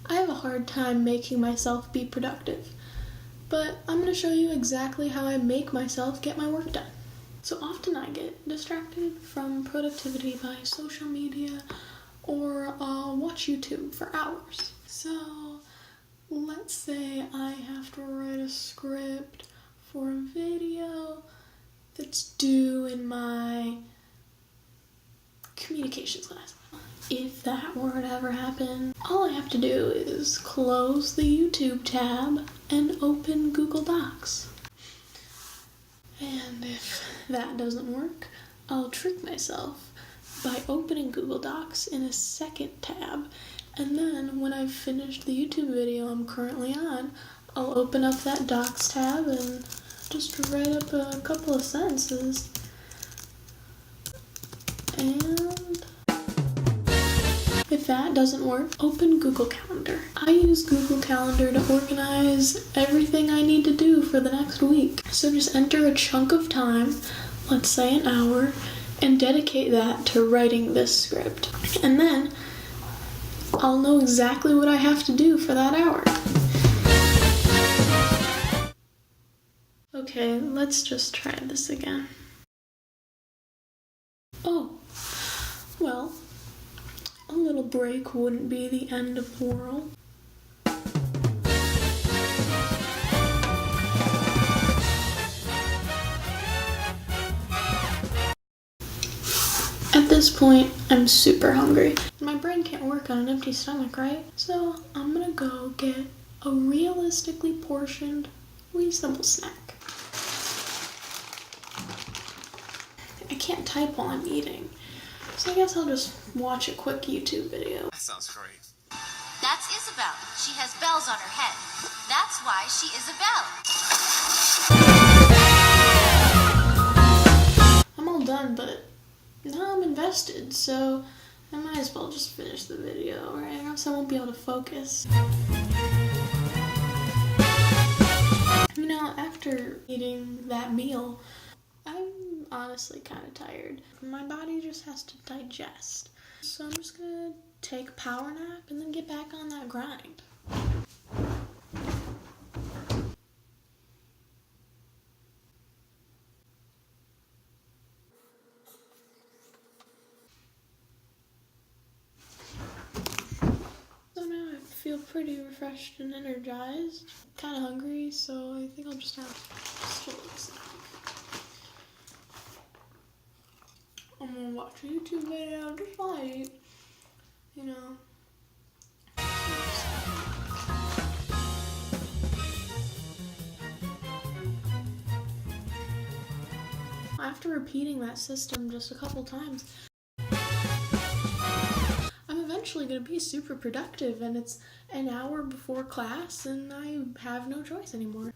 I have a hard time making myself be productive, but I'm going to show you exactly how I make myself get my work done. So often I get distracted from productivity by social media, or I'll watch YouTube for hours. So let's say I have to write a script for a video that's due in my communications class. If that were to ever happen, all I have to do is close the YouTube tab and open Google Docs. And if that doesn't work, I'll trick myself by opening Google Docs in a second tab, and then when I've finished the YouTube video I'm currently on, I'll open up that Docs tab and just write up a couple of sentences. And if that doesn't work, open Google Calendar. I use Google Calendar to organize everything I need to do for the next week. So just enter a chunk of time, let's say an hour, and dedicate that to writing this script. And then I'll know exactly what I have to do for that hour. Okay, let's just try this again. Oh, well, a little break wouldn't be the end of the world. At this point, I'm super hungry. My brain can't work on an empty stomach, right? So I'm gonna go get a realistically portioned, reasonable snack. I can't type while I'm eating, so I guess I'll just watch a quick YouTube video. That sounds great. That's Isabel. She has bells on her head. That's why she is a bell. I'm all done, but now I'm invested, so I might as well just finish the video, right? Or else I won't be able to focus. You know, after eating that meal, I'm honestly kind of tired. My body just has to digest. So I'm just gonna take a power nap and then get back on that grind. So now I feel pretty refreshed and energized. Kind of hungry, so I think I'll just have a little snack. I'm gonna watch a YouTube video just while I eat, you know. After repeating that system just a couple times, I'm eventually gonna be super productive, and it's an hour before class and I have no choice anymore.